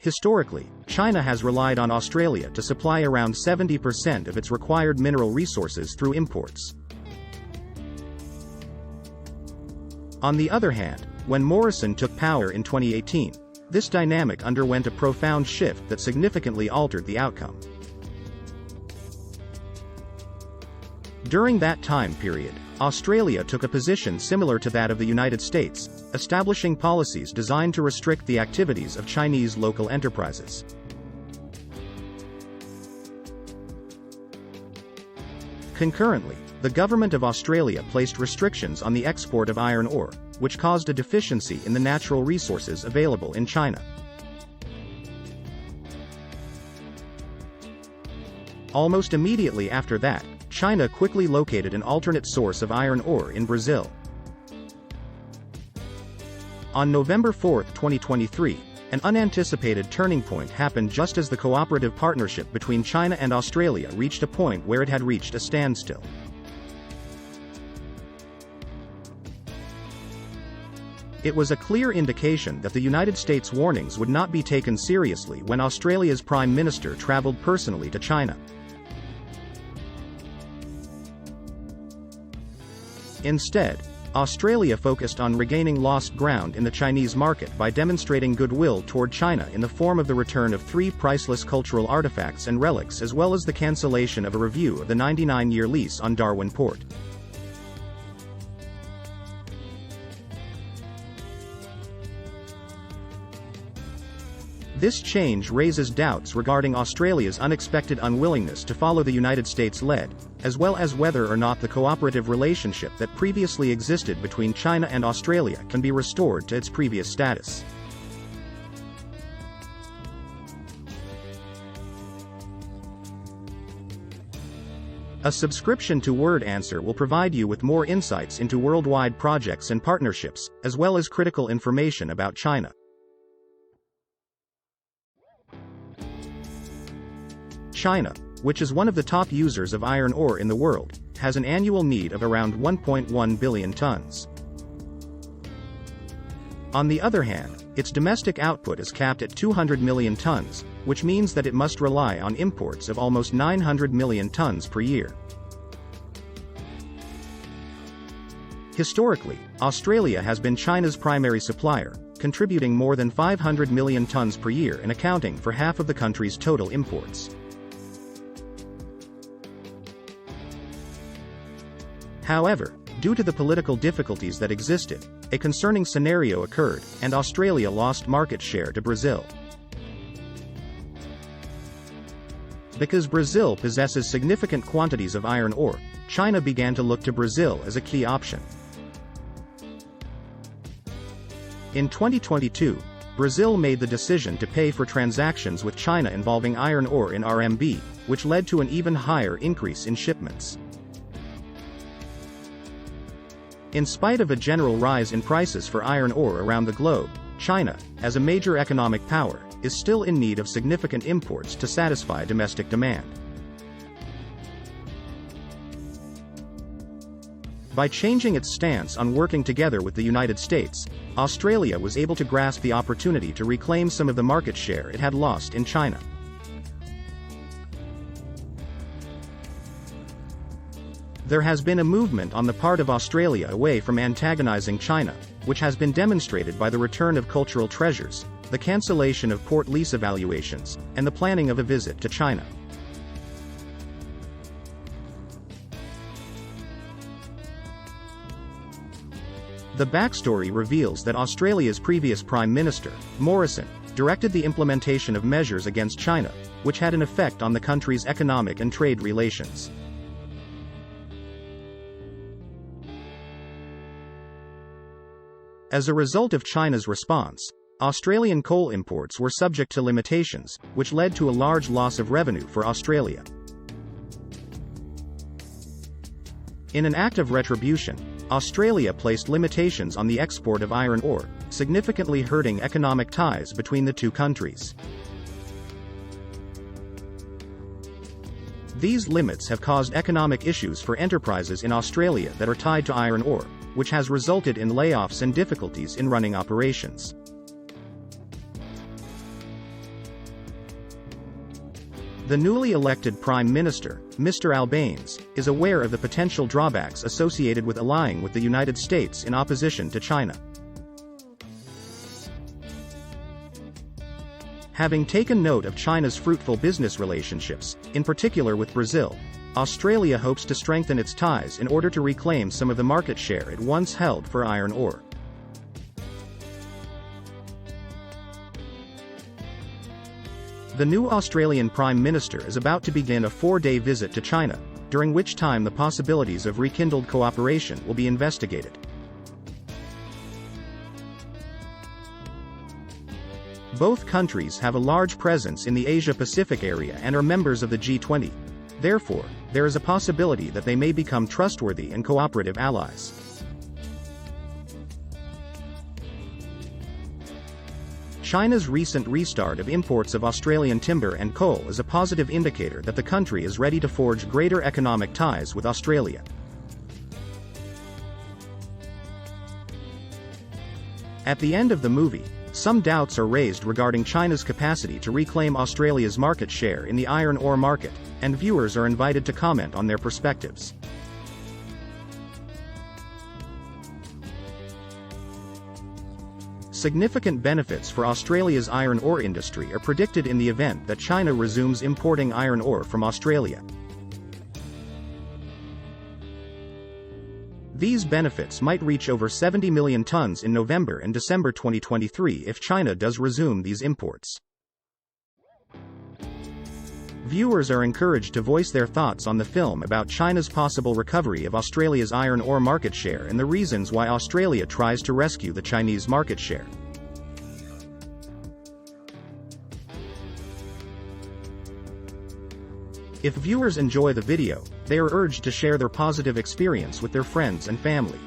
Historically, China has relied on Australia to supply around 70% of its required mineral resources through imports. On the other hand, when Morrison took power in 2018, this dynamic underwent a profound shift that significantly altered the outcome. During that time period, Australia took a position similar to that of the United States, establishing policies designed to restrict the activities of Chinese local enterprises. Concurrently, the government of Australia placed restrictions on the export of iron ore, which caused a deficiency in the natural resources available in China. Almost immediately after that, China quickly located an alternate source of iron ore in Brazil. On November 4, 2023, an unanticipated turning point happened just as the cooperative partnership between China and Australia reached a point where it had reached a standstill. It was a clear indication that the United States' warnings would not be taken seriously when Australia's Prime Minister traveled personally to China. Instead, Australia focused on regaining lost ground in the Chinese market by demonstrating goodwill toward China in the form of the return of 3 priceless cultural artifacts and relics, as well as the cancellation of a review of the 99-year lease on Darwin Port. This change raises doubts regarding Australia's unexpected unwillingness to follow the United States lead, as well as whether or not the cooperative relationship that previously existed between China and Australia can be restored to its previous status. A subscription to Word Answer will provide you with more insights into worldwide projects and partnerships, as well as critical information about China. China, which is one of the top users of iron ore in the world, has an annual need of around 1.1 billion tons. On the other hand, its domestic output is capped at 200 million tons, which means that it must rely on imports of almost 900 million tons per year. Historically, Australia has been China's primary supplier, contributing more than 500 million tons per year and accounting for half of the country's total imports. However, due to the political difficulties that existed, a concerning scenario occurred, and Australia lost market share to Brazil. Because Brazil possesses significant quantities of iron ore, China began to look to Brazil as a key option. In 2022, Brazil made the decision to pay for transactions with China involving iron ore in RMB, which led to an even higher increase in shipments. In spite of a general rise in prices for iron ore around the globe, China, as a major economic power, is still in need of significant imports to satisfy domestic demand. By changing its stance on working together with the United States, Australia was able to grasp the opportunity to reclaim some of the market share it had lost in China. There has been a movement on the part of Australia away from antagonizing China, which has been demonstrated by the return of cultural treasures, the cancellation of port lease evaluations, and the planning of a visit to China. The backstory reveals that Australia's previous Prime Minister, Morrison, directed the implementation of measures against China, which had an effect on the country's economic and trade relations. As a result of China's response, Australian coal imports were subject to limitations, which led to a large loss of revenue for Australia. In an act of retribution, Australia placed limitations on the export of iron ore, significantly hurting economic ties between the two countries. These limits have caused economic issues for enterprises in Australia that are tied to iron ore, which has resulted in layoffs and difficulties in running operations. The newly elected Prime Minister, Mr. Albanese, is aware of the potential drawbacks associated with allying with the United States in opposition to China. Having taken note of China's fruitful business relationships, in particular with Brazil, Australia hopes to strengthen its ties in order to reclaim some of the market share it once held for iron ore. The new Australian Prime Minister is about to begin a 4-day visit to China, during which time the possibilities of rekindled cooperation will be investigated. Both countries have a large presence in the Asia-Pacific area and are members of the G20. Therefore, there is a possibility that they may become trustworthy and cooperative allies. China's recent restart of imports of Australian timber and coal is a positive indicator that the country is ready to forge greater economic ties with Australia. At the end of the movie, some doubts are raised regarding China's capacity to reclaim Australia's market share in the iron ore market, and viewers are invited to comment on their perspectives. Significant benefits for Australia's iron ore industry are predicted in the event that China resumes importing iron ore from Australia. These benefits might reach over 70 million tons in November and December 2023 if China does resume these imports. Viewers are encouraged to voice their thoughts on the film about China's possible recovery of Australia's iron ore market share and the reasons why Australia tries to rescue the Chinese market share. If viewers enjoy the video, they are urged to share their positive experience with their friends and family.